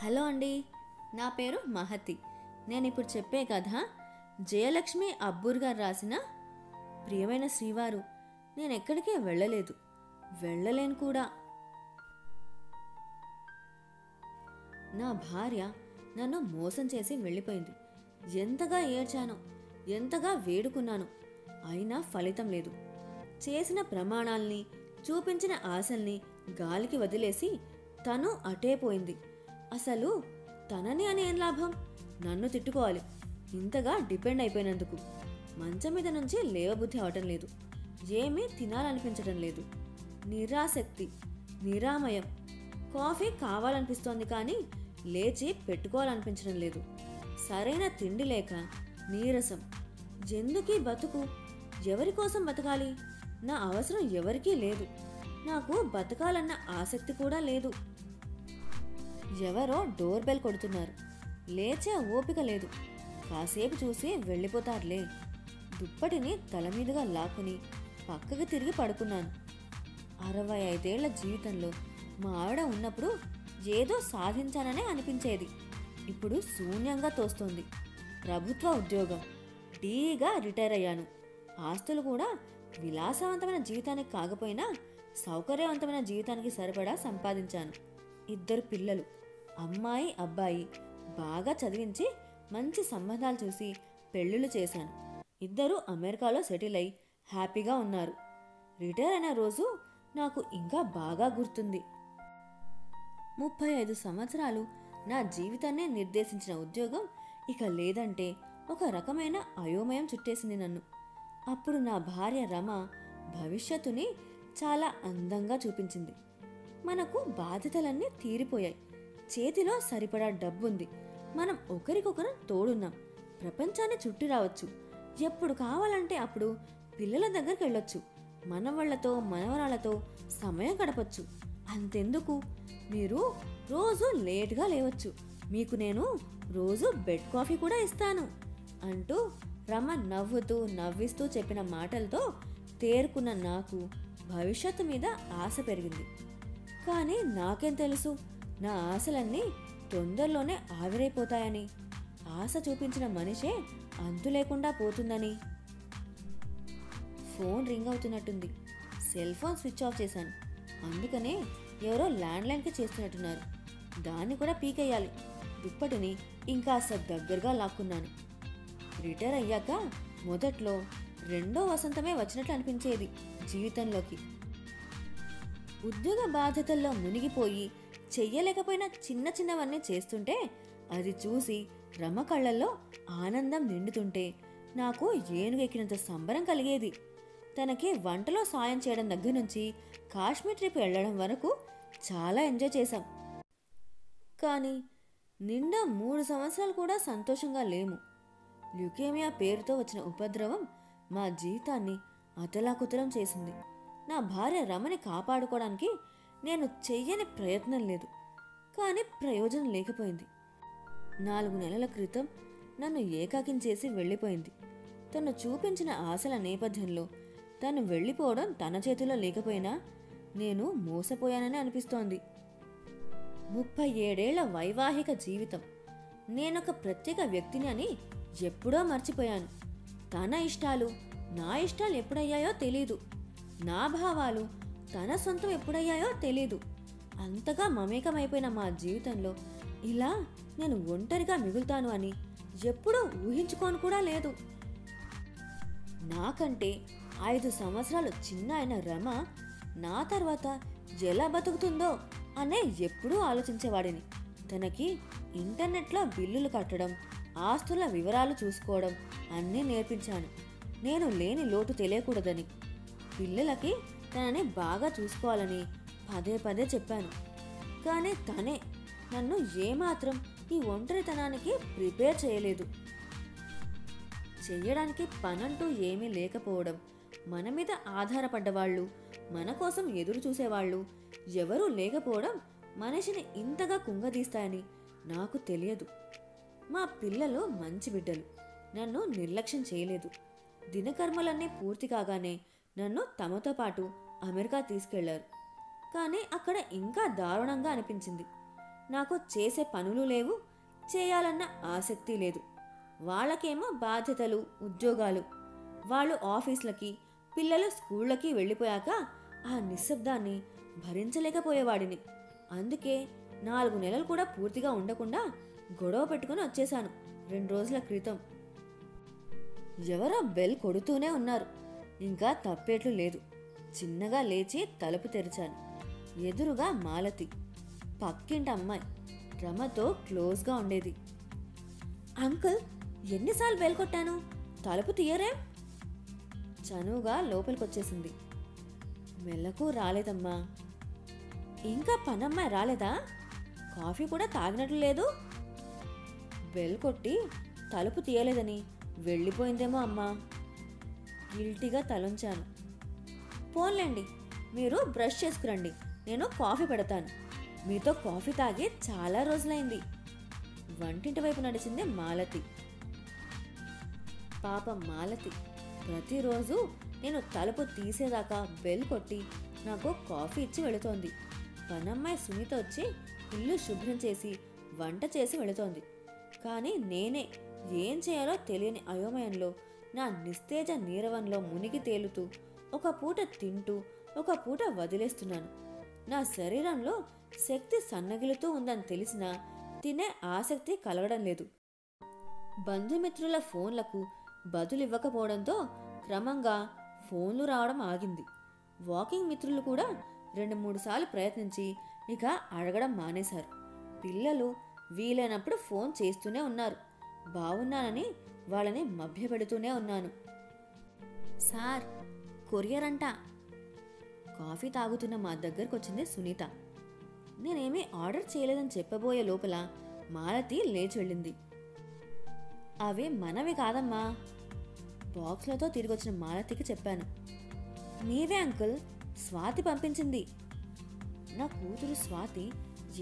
Hello అండి, నా పేరు మహతి. నేను ఇప్పుడు చెప్పే కథ జయలక్ష్మి అబ్బూర్ గారు రాసిన ప్రియమైన శ్రీవారు. నేను ఎక్కడికి వెళ్ళలేదు, వెళ్ళలేను కూడా. నా భార్య నన్ను మోసం చేసి వెళ్ళిపోయింది. ఎంతగా ఏడ్చానో, ఎంతగా వేడుకున్నాను, అయినా ఫలితం లేదు. చేసిన ప్రమాణాల్ని, చూపించిన ఆశల్ని గాలికి వదిలేసి తను అటే పోయింది. అసలు తనని అని ఏం లాభం? నన్ను తిట్టుకోవాలి ఇంతగా డిపెండ్ అయిపోయినందుకు. మంచం మీద నుంచి లేవబుద్ధి అవటం లేదు, ఏమీ తినాలనిపించటం లేదు. నిరాసక్తి, నిరామయం. కాఫీ కావాలనిపిస్తోంది కానీ లేచి పెట్టుకోవాలనిపించడం లేదు. సరైన తిండి లేక నీరసం. ఎందుకీ బతుకు? ఎవరి కోసం బతకాలి? నా అవసరం ఎవరికీ లేదు. నాకు బతకాలన్న ఆసక్తి కూడా లేదు. ఎవరో డోర్ బెల్ కొడుతున్నారు. లేచే ఓపిక లేదు. కాసేపు చూసి వెళ్ళిపోతారులే. దుప్పటిని తల మీదుగా లాక్కుని పక్కకి తిరిగి పడుకున్నాను. 65 ఏళ్ల జీవితంలో మా ఆవిడ ఉన్నప్పుడు ఏదో సాధించాననే అనిపించేది. ఇప్పుడు శూన్యంగా తోస్తోంది. ప్రభుత్వ ఉద్యోగం, ఢీగా రిటైర్ అయ్యాను. ఆస్తులు కూడా విలాసవంతమైన జీవితానికి కాకపోయినా సౌకర్యవంతమైన జీవితానికి సరిపడా సంపాదించాను. 2 పిల్లలు, అమ్మాయి అబ్బాయి. బాగా చదివించి మంచి సంబంధాలు చూసి పెళ్ళిళ్ళు చేశాను. 2 అమెరికాలో సెటిల్ అయి హ్యాపీగా ఉన్నారు. రిటైర్ అయిన రోజు నాకు ఇంకా బాగా గుర్తుంది. 35 సంవత్సరాలు నా జీవితాన్నే నిర్దేశించిన ఉద్యోగం ఇక లేదంటే ఒక రకమైన అయోమయం చుట్టేసింది నన్ను. అప్పుడు నా భార్య రమ భవిష్యత్తుని చాలా అందంగా చూపించింది. మనకు బాధ్యతలన్నీ తీరిపోయాయి. చేతిలో సరిపడా డబ్బుంది. మనం ఒకరికొకరం తోడున్నాం. ప్రపంచాన్ని చుట్టి రావచ్చు. ఎప్పుడు కావాలంటే అప్పుడు పిల్లల దగ్గరికి వెళ్ళొచ్చు. మనవళ్లతో మనవరాలతో సమయం గడపచ్చు. అంతెందుకు, మీరు రోజు లేట్గా లేవచ్చు. మీకు నేను రోజు బెడ్ కాఫీ కూడా ఇస్తాను అంటూ రమ నవ్వుతూ నవ్విస్తూ చెప్పిన మాటలతో తేరుకున్న నాకు భవిష్యత్తు మీద ఆశ పెరిగింది. కానీ నాకేం తెలుసు, నా ఆశలన్నీ తొందరలోనే ఆవిరైపోతాయని. ఆశ చూపించిన మనిషే అంతు లేకుండా పోతుందని. ఫోన్ రింగ్ అవుతున్నట్టుంది. సెల్ ఫోన్ స్విచ్ ఆఫ్ చేశాను. అందుకనే ఎవరో ల్యాండ్లైన్కి చేస్తున్నట్టున్నారు. దాన్ని కూడా పీకేయాలి. దుప్పటిని ఇంకాస్త దగ్గరగా లాక్కున్నాను. రిటైర్ అయ్యాక మొదట్లో 2వ వసంతమే వచ్చినట్లు అనిపించేది జీవితంలోకి. ఉద్యోగ బాధ్యతల్లో మునిగిపోయి చెయ్యలేకపోయిన చిన్న చిన్నవన్నీ చేస్తుంటే అది చూసి రమ కళ్ళల్లో ఆనందం నిండుతుంటే నాకు ఏనుగెక్కినంత సంబరం కలిగేది. తనకి వంటలో సాయం చేయడం దగ్గర నుంచి కాశ్మీర్ ట్రిప్ వెళ్ళడం వరకు చాలా ఎంజాయ్ చేశాం. కానీ నిండా 3 సంవత్సరాలు కూడా సంతోషంగా లేము. ల్యూకేమియా పేరుతో వచ్చిన ఉపద్రవం మా జీవితాన్ని అతలాకుతలం చేసింది. నా భార్య రమని కాపాడుకోవడానికి నేను చెయ్యని ప్రయత్నం లేదు. కానీ ప్రయోజనం లేకపోయింది. 4 నెలల క్రితం నన్ను ఏకాకించేసి వెళ్ళిపోయింది. తను చూపించిన ఆశల నేపథ్యంలో తను వెళ్ళిపోవడం తన చేతిలో లేకపోయినా నేను మోసపోయానని అనిపిస్తోంది. 37 ఏళ్ల వైవాహిక జీవితం. నేనొక ప్రత్యేక వ్యక్తిని అని ఎప్పుడో మర్చిపోయాను. తన ఇష్టాలు నా ఇష్టాలు ఎప్పుడయ్యాయో తెలీదు. నా భావాలు తన సొంతం ఎప్పుడయ్యాయో తెలీదు. అంతగా మమేకమైపోయిన మా జీవితంలో ఇలా నేను ఒంటరిగా మిగులుతాను అని ఎప్పుడూ ఊహించుకోను కూడా లేదు. నాకంటే 5 సంవత్సరాలు చిన్న అయిన రమ నా తర్వాత ఎలా బతుకుతుందో అనే ఎప్పుడూ ఆలోచించేవాడిని. తనకి ఇంటర్నెట్లో బిల్లులు కట్టడం, ఆస్తుల వివరాలు చూసుకోవడం అన్నీ నేర్పించాను. నేను లేని లోటు తెలియకూడదని. పిల్లలకి తనని బాగా చూసుకోవాలని పదే పదే చెప్పాను. కానీ తనే నన్ను ఏమాత్రం ఈ ఒంటరితనానికి ప్రిపేర్ చేయలేదు. చెయ్యడానికి పనంటూ ఏమీ లేకపోవడం, మన మీద ఆధారపడ్డవాళ్ళు, మన కోసం ఎదురు చూసేవాళ్ళు ఎవరూ లేకపోవడం మనిషిని ఇంతగా కుంగదీస్తాయని నాకు తెలియదు. మా పిల్లలు మంచి బిడ్డలు. నన్ను నిర్లక్ష్యం చేయలేదు. దినకర్మలన్నీ పూర్తి కాగానే నన్ను తమతో పాటు అమెరికా తీసుకెళ్లారు. కానీ అక్కడ ఇంకా దారుణంగా అనిపించింది. నాకు చేసే పనులు లేవు, చేయాలన్న ఆసక్తి లేదు. వాళ్ళకేమో బాధ్యతలు, ఉద్యోగాలు. వాళ్ళు ఆఫీసులకి, పిల్లలు స్కూళ్ళకి వెళ్ళిపోయాక ఆ నిశ్శబ్దాన్ని భరించలేకపోయేవాడిని. అందుకే 4 నెలలు కూడా పూర్తిగా ఉండకుండా గొడవ పెట్టుకుని వచ్చేశాను 2 రోజుల క్రితం. ఎవరో బెల్ కొడుతూనే ఉన్నారు. ఇంకా తప్పేట్లు లేదు. చిన్నగా లేచి తలుపు తెరిచాను. ఎదురుగా మాలతి, పక్కింటి అమ్మాయి, రమతో క్లోజ్గా ఉండేది. అంకుల్, ఎన్నిసార్లు బెల్ కొట్టాను, తలుపు తీయరేం? చనువుగా లోపలికొచ్చేసింది. మెల్లకు రాలేదమ్మా. ఇంకా పనమ్మాయి రాలేదా? కాఫీ కూడా తాగినట్లు లేదు. బెల్ కొట్టి తలుపు తీయలేదని వెళ్ళిపోయిందేమో అమ్మా. గిల్టీగా తలొంచాను. పోన్లేండి, మీరు బ్రష్ చేసుకురండి, నేను కాఫీ పెడతాను. మీతో కాఫీ తాగి చాలా రోజులైంది. వంటింటి వైపు నడిచింది మాలతి. పాపం మాలతి ప్రతిరోజు నేను తలుపు తీసేదాకా బెల్ కొట్టి నాకు కాఫీ ఇచ్చి వెళుతోంది. పనమ్మాయి సునీత వచ్చి ఇల్లు శుభ్రం చేసి వంట చేసి వెళుతోంది. కానీ నేనే ఏం చేయాలో తెలియని అయోమయంలో, నా నిస్తేజ నీరవంలో మునిగి తేలుతూ ఒక పూట తింటూ ఒక పూట వదిలేస్తున్నాను. నా శరీరంలో శక్తి సన్నగిలుతూ ఉందని తెలిసినా తినే ఆసక్తి కలగడం లేదు. బంధుమిత్రుల ఫోన్లకు బదులివ్వకపోవడంతో క్రమంగా ఫోన్లు రావడం ఆగింది. వాకింగ్ మిత్రులు కూడా 2-3 సార్లు ప్రయత్నించి ఇక అడగడం మానేశారు. పిల్లలు వీలైనప్పుడు ఫోన్ చేస్తూనే ఉన్నారు. బాగున్నానని వాళ్ళని మభ్యపెడుతూనే ఉన్నాను. సార్, కొరియర్ అంట. కాఫీ తాగుతున్న మా దగ్గరకు వచ్చింది సునీత. నేనేమీ ఆర్డర్ చేయలేదని చెప్పబోయే లోపల మాలతి లేచి వెళ్ళింది. అవి మనవి కాదమ్మా. బాక్స్లతో తిరిగొచ్చిన మాలతికి చెప్పాను. నీవే అంకుల్, స్వాతి పంపించింది. నా కూతురు స్వాతి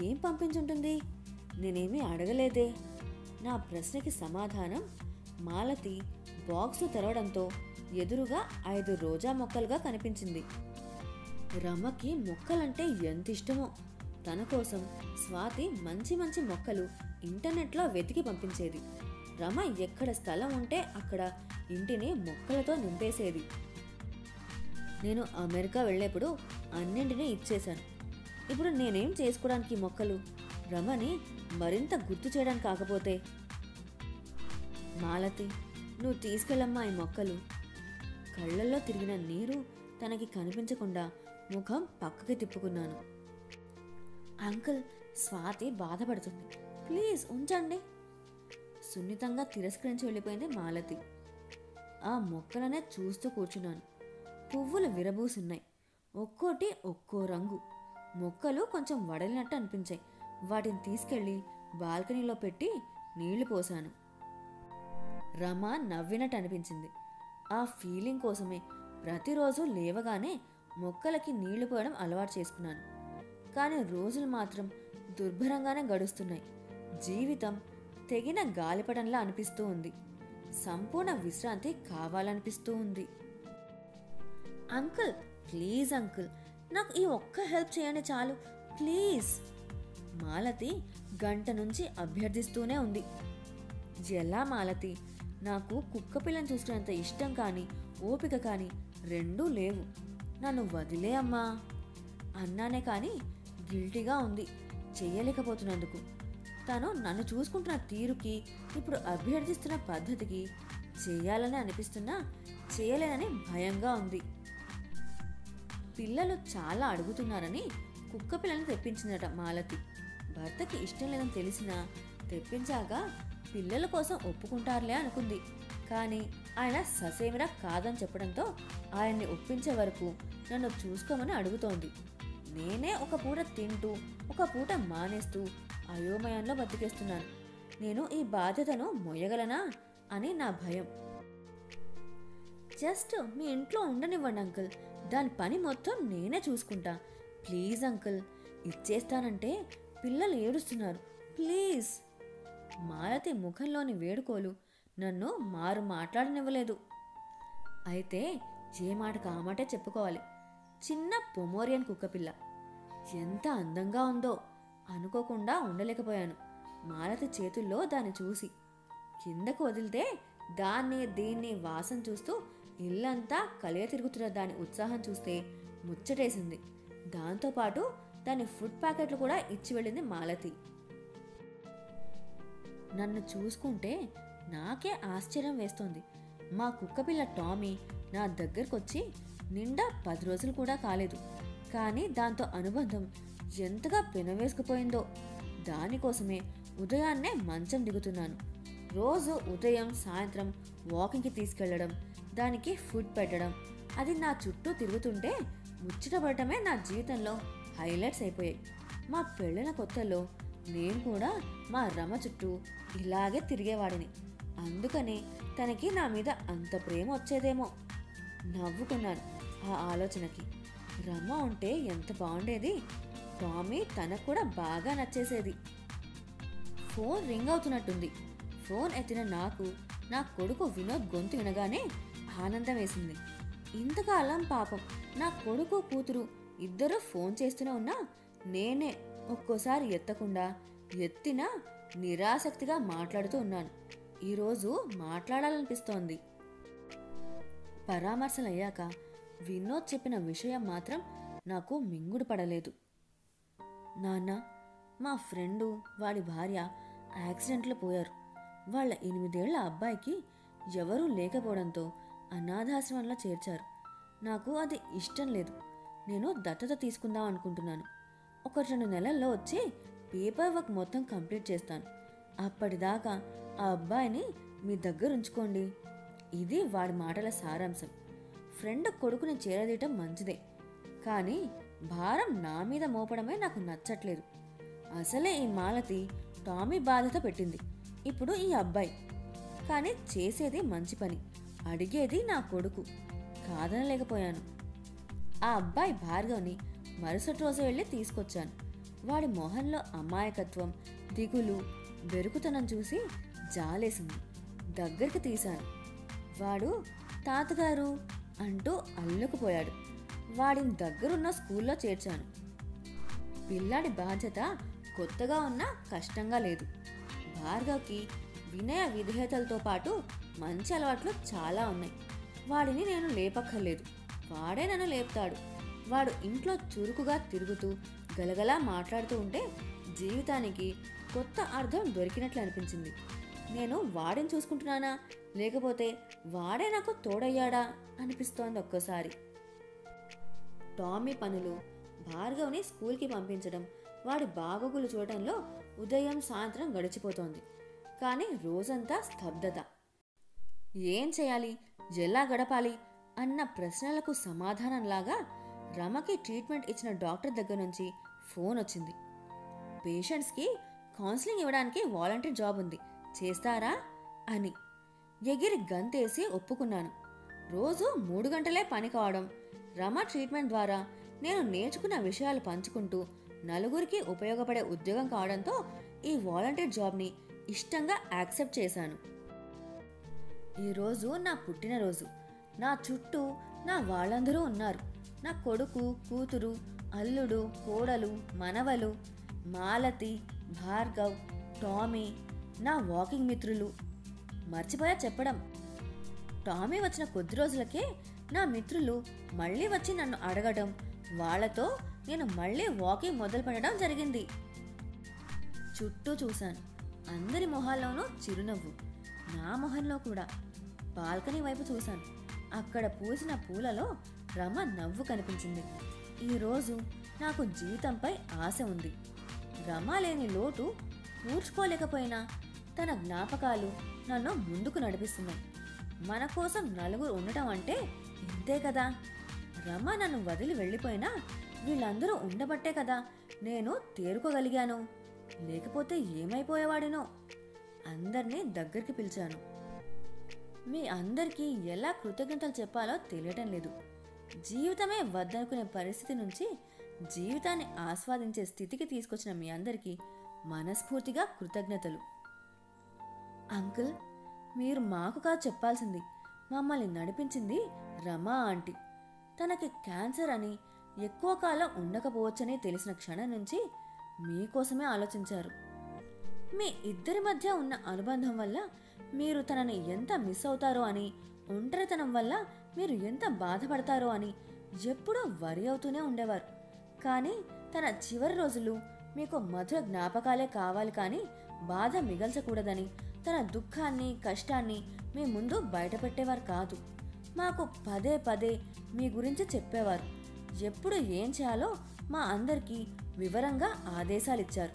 ఏం పంపించుంటుంది? నేనేమీ అడగలేదే. నా ప్రశ్నకి సమాధానం మాలతి బాక్సు తెరవడంతో ఎదురుగా 5 రోజా మొక్కలుగా కనిపించింది. రమకి మొక్కలంటే ఎంత ఇష్టమో. తన కోసం స్వాతి మంచి మంచి మొక్కలు ఇంటర్నెట్లో వెతికి పంపించేది. రమ ఎక్కడ స్థలం ఉంటే అక్కడ ఇంటిని మొక్కలతో నింపేసేది. నేను అమెరికా వెళ్ళేప్పుడు అన్నింటినీ ఇచ్చేశాను. ఇప్పుడు నేనేం చేసుకోవడానికి మొక్కలు? రమని మరింత గుర్తు చేయడానికి కాకపోతే? మాలతి, నువ్వు తీసుకెళ్ళమ్మా ఈ మొక్కలు. కళ్ళల్లో తిరిగిన నీరు తనకి కనిపించకుండా ముఖం పక్కకి తిప్పుకున్నాను. అంకుల్, స్వాతి బాధపడుతుంది, ప్లీజ్ ఉంచండి. సున్నితంగా తిరస్కరించి వెళ్ళిపోయింది మాలతి. ఆ మొక్కలనే చూస్తూ కూర్చున్నాను. పువ్వులు విరబూసున్నాయి. ఒక్కోటి ఒక్కో రంగు. మొక్కలు కొంచెం వడలినట్టు అనిపించాయి. వాటిని తీసుకెళ్లి బాల్కనీలో పెట్టి నీళ్లు పోశాను. రమ నవ్వినట్టు అనిపించింది. ఆ ఫీలింగ్ కోసమే ప్రతిరోజు లేవగానే మొక్కలకి నీళ్లు పోయడం అలవాటు చేసుకున్నాను. కానీ రోజులు మాత్రం దుర్భరంగానే గడుస్తున్నాయి. జీవితం తెగిన గాలిపటంలా అనిపిస్తూ ఉంది. సంపూర్ణ విశ్రాంతి కావాలనిపిస్తూ ఉంది. అంకుల్, ప్లీజ్ అంకుల్, నాకు ఈ ఒక్క హెల్ప్ చేయండి చాలు, ప్లీజ్. మాలతి గంట నుంచి అభ్యర్థిస్తూనే ఉంది. ఎలా మాలతి, నాకు కుక్క పిల్లని చూసుకునేంత ఇష్టం కానీ ఓపిక కానీ రెండూ లేవు. నన్ను వదిలే అమ్మా అన్నానే కానీ గిల్టీగా ఉంది చెయ్యలేకపోతున్నందుకు. తను నన్ను చూసుకుంటున్న తీరుకి, ఇప్పుడు అభ్యర్థిస్తున్న పద్ధతికి చేయాలని అనిపిస్తున్నా చేయలేనని భయంగా ఉంది. పిల్లలు చాలా అడుగుతున్నారని కుక్క పిల్లని తెప్పించిందట మాలతి. భర్తకి ఇష్టం లేదని తెలిసినా తెప్పించాక పిల్లల కోసం ఒప్పుకుంటారులే అనుకుంది. కానీ ఆయన ససేమిరా కాదని చెప్పడంతో ఆయన్ని ఒప్పించే వరకు నన్ను చూసుకోమని అడుగుతోంది. నేనే ఒక పూట తింటూ ఒక పూట మానేస్తూ అయోమయంలో బతికేస్తున్నాను. నేను ఈ బాధ్యతను మొయ్యగలనా అని నా భయం. జస్ట్ మీ ఇంట్లో ఉండనివ్వండి అంకుల్, దాని పని మొత్తం నేనే చూసుకుంటా. ప్లీజ్ అంకుల్, ఇచ్చేస్తానంటే పిల్లలు ఏడుస్తున్నారు, ప్లీజ్. మాలతి ముఖంలోని వేడుకోలు నన్ను మారు మాట్లాడనివ్వలేదు. అయితే ఏ మాటకు ఆ మాటే చెప్పుకోవాలి. చిన్న పొమోరియన్ కుక్కపిల్ల ఎంత అందంగా ఉందో. అనుకోకుండా ఉండలేకపోయాను మాలతి చేతుల్లో దాన్ని చూసి. కిందకు వదిలితే దాన్ని దీన్ని వాసన చూస్తూ ఇల్లంతా కలియ తిరుగుతున్న దాని ఉత్సాహం చూస్తే ముచ్చటేసింది. దాంతోపాటు దాని ఫుడ్ ప్యాకెట్లు కూడా ఇచ్చి వెళ్ళింది మాలతి. నన్ను చూసుకుంటే నాకే ఆశ్చర్యం వేస్తోంది. మా కుక్కపిల్ల టామీ నా దగ్గరకొచ్చి నిండా 10 రోజులు కూడా కాలేదు. కానీ దాంతో అనుబంధం ఎంతగా పెనవేసుకుపోయిందో. దానికోసమే ఉదయాన్నే మంచం దిగుతున్నాను. రోజు ఉదయం సాయంత్రం వాకింగ్కి తీసుకెళ్లడం, దానికి ఫుడ్ పెట్టడం, అది నా చుట్టూ తిరుగుతుంటే ముచ్చటపడటమే నా జీవితంలో హైలైట్స్ అయిపోయాయి. మా పెళ్ళిన కొత్తలో నేను కూడా మా రమ చుట్టూ ఇలాగే తిరిగేవాడిని. అందుకని తనకి నా మీద అంత ప్రేమ వచ్చేదేమో. నవ్వుకున్నాను ఆ ఆలోచనకి. రమ ఉంటే ఎంత బాగుండేది. టామీ తనకు కూడా బాగా నచ్చేసేది. ఫోన్ రింగ్ అవుతున్నట్టుంది. ఫోన్ ఎత్తిన నాకు నా కొడుకు వినోద్ గొంతు వినగానే ఆనందం వేసింది. ఇంతకాలం పాపం నా కొడుకు కూతురు ఇద్దరూ ఫోన్ చేస్తూనే ఉన్నా నేనే ఒక్కోసారి ఎత్తకుండా, ఎత్తినా నిరాసక్తిగా మాట్లాడుతూ ఉన్నాను. ఈరోజు మాట్లాడాలనిపిస్తోంది. పరామర్శలయ్యాక వినోద్ చెప్పిన విషయం మాత్రం నాకు మింగుడు పడలేదు. నాన్న, మా ఫ్రెండు వాడి భార్య యాక్సిడెంట్లో పోయారు. వాళ్ళ 8 ఏళ్ల అబ్బాయికి ఎవరూ లేకపోవడంతో అనాథాశ్రమంలో చేర్చారు. నాకు అది ఇష్టం లేదు. నేను దత్తత తీసుకుందాం అనుకుంటున్నాను. 1-2 నెలల్లో వచ్చి పేపర్ వర్క్ మొత్తం కంప్లీట్ చేస్తాను. అప్పటిదాకా ఆ అబ్బాయిని మీ దగ్గర ఉంచుకోండి. ఇది వాడి మాటల సారాంశం. ఫ్రెండ్ కొడుకుని చేరదీయటం మంచిదే, కానీ భారం నా మీద మోపడమే నాకు నచ్చట్లేదు. అసలే ఈ మాలతి టామీ బాధ్యత పెట్టింది. ఇప్పుడు ఈ అబ్బాయి. కానీ చేసేది మంచి పని, అడిగేది నా కొడుకు. కాదనలేకపోయాను. ఆ అబ్బాయి భార్గవ్ని మరుసటి రోజు వెళ్ళి తీసుకొచ్చాను. వాడి మొహంలో అమాయకత్వం, దిగులు, బెరుకుతనం చూసి జాలేసింది. దగ్గరికి తీశాను. వాడు తాతగారు అంటూ అల్లుకుపోయాడు. వాడిని దగ్గరున్న స్కూల్లో చేర్చాను. పిల్లాడి బాధ్యత కొత్తగా ఉన్నా కష్టంగా లేదు. భార్గవ్కి వినయ విధేయతలతో పాటు మంచి అలవాట్లు చాలా ఉన్నాయి. వాడిని నేను లేపక్కర్లేదు, వాడే నన్ను లేపుతాడు. వాడు ఇంట్లో చురుకుగా తిరుగుతూ గలగలా మాట్లాడుతూ ఉంటే జీవితానికి కొత్త అర్థం దొరికినట్లు అనిపించింది. నేను వాడిని చూసుకుంటున్నానా, లేకపోతే వాడే నాకు తోడయ్యాడా అనిపిస్తోంది ఒక్కోసారి. టామీ పనులు, భార్గవ్ని స్కూల్కి పంపించడం, వాడి బాగోగులు చూడటంలో ఉదయం సాయంత్రం గడిచిపోతోంది. కానీ రోజంతా స్తబ్దత. ఏం చేయాలి, ఎలా గడపాలి అన్న ప్రశ్నలకు సమాధానంలాగా రమకి ట్రీట్మెంట్ ఇచ్చిన డాక్టర్ దగ్గర నుంచి ఫోన్ వచ్చింది. పేషెంట్స్కి కౌన్సిలింగ్ ఇవ్వడానికి వాలంటీర్ జాబ్ ఉంది, చేస్తారా అని. ఎగిరి గంతేసి ఒప్పుకున్నాను. రోజు 3 గంటలే పని కావడం, రమ ట్రీట్మెంట్ ద్వారా నేను నేర్చుకున్న విషయాలు పంచుకుంటూ నలుగురికి ఉపయోగపడే ఉద్యోగం కావడంతో ఈ వాలంటీర్ జాబ్ని ఇష్టంగా యాక్సెప్ట్ చేశాను. ఈరోజు నా పుట్టినరోజు. నా చుట్టూ నా వాళ్ళందరూ ఉన్నారు. నా కొడుకు, కూతురు, అల్లుడు, కోడలు, మనవలు, మాలతి, భార్గవ్, టామీ, నా వాకింగ్ మిత్రులు. మర్చిపోయా చెప్పడం, టామీ వచ్చిన కొద్ది రోజులకే నా మిత్రులు మళ్ళీ వచ్చి నన్ను అడగడం, వాళ్లతో నేను మళ్ళీ వాకింగ్ మొదలు పెట్టడం జరిగింది. చుట్టూ చూశాను. అందరి మొహాల్లోనూ చిరునవ్వు, నా మొహంలో కూడా. బాల్కనీ వైపు చూశాను. అక్కడ పూసిన పూలలో రమ నవ్వు కనిపించింది. ఈరోజు నాకు జీవితంపై ఆశ ఉంది. రమ లేని లోటు పూడ్చుకోలేకపోయినా తన జ్ఞాపకాలు నన్ను ముందుకు నడిపిస్తున్నాయి. మన కోసం నలుగురు ఉండటం అంటే ఇంతే కదా. రమ నన్ను వదిలి వెళ్ళిపోయినా వీళ్ళందరూ ఉండబట్టే కదా నేను తేరుకోగలిగాను. లేకపోతే ఏమైపోయేవాడినో. అందరినీ దగ్గరికి పిలిచాను. మీ అందరికీ ఎలా కృతజ్ఞతలు చెప్పాలో తెలియటం లేదు. జీవితమే వద్దనుకునే పరిస్థితి నుంచి జీవితాన్ని ఆస్వాదించే స్థితికి తీసుకొచ్చిన మీ అందరికీ మనస్ఫూర్తిగా కృతజ్ఞతలు. అంకుల్, మీరు మాకు కాదు చెప్పాల్సింది. మమ్మల్ని నడిపించింది రమా ఆంటీ. తనకి క్యాన్సర్ అని ఎక్కువ కాలం ఉండకపోవచ్చని తెలిసిన క్షణం నుంచి మీకోసమే ఆలోచించారు. మీ ఇద్దరి మధ్య ఉన్న అనుబంధం వల్ల మీరు తనని ఎంత మిస్ అవుతారో అని, ఒంటరితనం వల్ల మీరు ఎంత బాధపడతారో అని ఎప్పుడూ వరి అవుతూనే ఉండేవారు. కానీ తన చివరి రోజులు మీకు మధుర జ్ఞాపకాలే కావాలి కానీ బాధ మిగల్చకూడదని తన దుఃఖాన్ని, కష్టాన్ని మీ ముందు బయటపెట్టేవారు కాదు. మాకు పదే పదే మీ గురించి చెప్పేవారు. ఎప్పుడు ఏం చేయాలో మా అందరికీ వివరంగా ఆదేశాలిచ్చారు.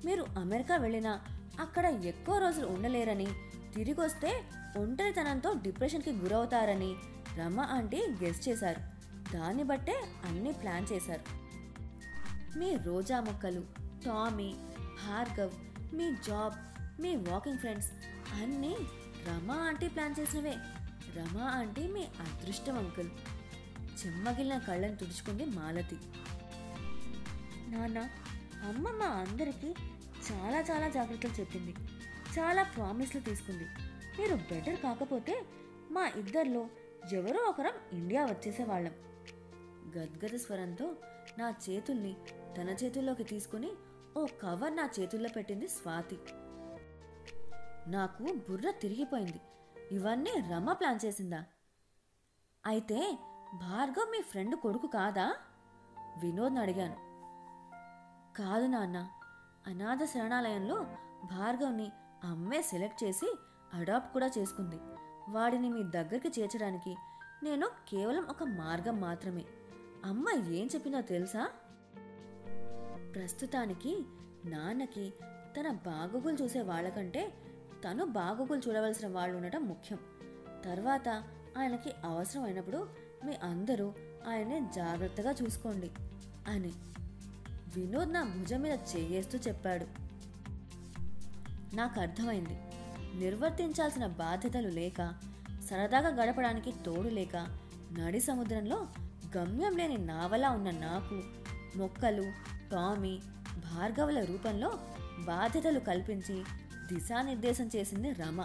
మీరు అమెరికా వెళ్ళినా అక్కడ ఎక్కువ రోజులు ఉండలేరని, తిరిగొస్తే ఒంటరితనంతో డిప్రెషన్కి గురవుతారని రమ ఆంటీ గెస్ చేశారు. దాన్ని బట్టే అన్నీ ప్లాన్ చేశారు. మీ రోజా మొక్కలు, టామీ, భార్గవ్, మీ జాబ్, మీ వాకింగ్ ఫ్రెండ్స్ అన్నీ రమ ఆంటీ ప్లాన్ చేసినవే. రమ ఆంటీ మీ అదృష్టం అంకుల్. చెమ్మగిలిన కళ్ళని తుడుచుకుంది మాలతి. నాన్న, అమ్మ మా అందరికీ చాలా చాలా జాగ్రత్తలు చెప్పింది, చాలా ప్రామిస్లు తీసుకుంది. మీరు బెటర్ కాకపోతే మా ఇద్దరిలో ఎవరో ఒకరం ఇండియా వచ్చేసేవాళ్ళం. గద్గద స్వరంతో నా చేతుల్ని తన చేతుల్లోకి తీసుకుని ఓ కవర్ నా చేతుల్లో పెట్టింది స్వాతి. నాకు బుర్ర తిరిగిపోయింది. ఇవన్నీ రమ ప్లాన్ చేసిందా? అయితే భార్గవ్ మీ ఫ్రెండ్ కొడుకు కాదా? వినోద్ని అడిగాను. కాదు నాన్న, అనాథ శరణాలయంలో భార్గవ్ని అమ్మే సెలెక్ట్ చేసి అడాప్ట్ కూడా చేసుకుంది. వాడిని మీ దగ్గరికి చేర్చడానికి నేను కేవలం ఒక మార్గం మాత్రమే. అమ్మ ఏం చెప్పిందో తెలుసా? ప్రస్తుతానికి నాన్నకి తన బాగోగులు చూసే వాళ్ళకంటే తను బాగోగులు చూడవలసిన వాళ్ళు ఉండటం ముఖ్యం. తర్వాత ఆయనకి అవసరమైనప్పుడు మీ అందరూ ఆయన్ని జాగ్రత్తగా చూసుకోండి అని వినోద్ నా భుజం మీద చేయేస్తూ చెప్పాడు. నాకు అర్థమైంది. నిర్వర్తించాల్సిన బాధ్యతలు లేక, సరదాగా గడపడానికి తోడు లేక, నడి సముద్రంలో గమ్యం లేని నావలా ఉన్న నాకు మొక్కలు, టామీ, భార్గవుల రూపంలో బాధ్యతలు కల్పించి దిశానిర్దేశం చేసింది రమ.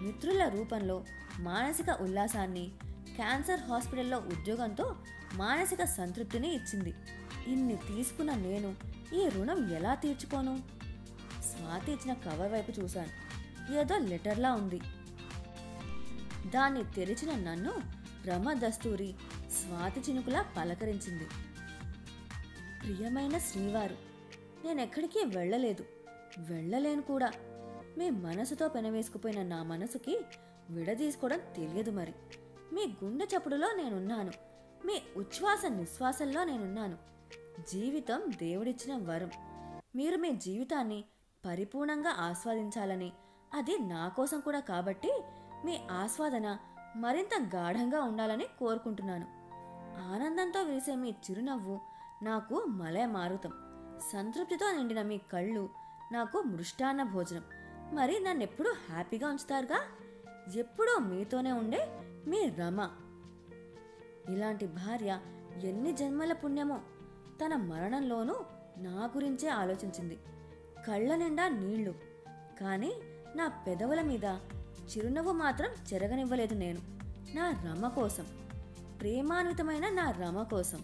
మిత్రుల రూపంలో మానసిక ఉల్లాసాన్ని, క్యాన్సర్ హాస్పిటల్లో ఉద్యోగంతో మానసిక సంతృప్తిని ఇచ్చింది. ఇన్ని తీసుకున్న నేను ఈ రుణం ఎలా తీర్చుకోను? స్వాతి ఇచ్చిన కవర్ వైపు చూశాను. ఏదో లెటర్లా ఉంది. దాన్ని తెరిచిన నన్ను రమ దస్తూరి స్వాతి చినుకులా పలకరించింది. ప్రియమైన శ్రీవారు, నేనెక్కడికి వెళ్ళలేదు, వెళ్ళలేను కూడా. మీ మనసుతో పెనవేసుకుపోయిన నా మనసుకి విడదీసుకోవడం తెలియదు. మరి మీ గుండె చప్పుడులో నేనున్నాను, మీ ఉచ్ఛ్వాస నిశ్వాసంలో నేనున్నాను. జీవితం దేవుడిచ్చిన వరం. మీరు మీ జీవితాన్ని పరిపూర్ణంగా ఆస్వాదించాలని, అది నా కోసం కూడా కాబట్టి మీ ఆస్వాదన మరింత గాఢంగా ఉండాలని కోరుకుంటున్నాను. ఆనందంతో విరిసే మీ చిరునవ్వు నాకు మలయ మారుతం. సంతృప్తితో నిండిన మీ కళ్ళు నాకు మృష్టాన్న భోజనం. మరి నన్నెప్పుడూ హ్యాపీగా ఉంచుతారుగా. ఎప్పుడూ మీతోనే ఉండే మీ రమ. ఇలాంటి భార్య ఎన్ని జన్మల పుణ్యమో. తన మరణంలోనూ నా గురించే ఆలోచించింది. కళ్ళ నిండా నీళ్లు, కానీ నా పెదవుల మీద చిరునవ్వు మాత్రం చెరగనివ్వలేదు నేను. నా రమ కోసం, ప్రేమాన్వితమైన నా రమ కోసం.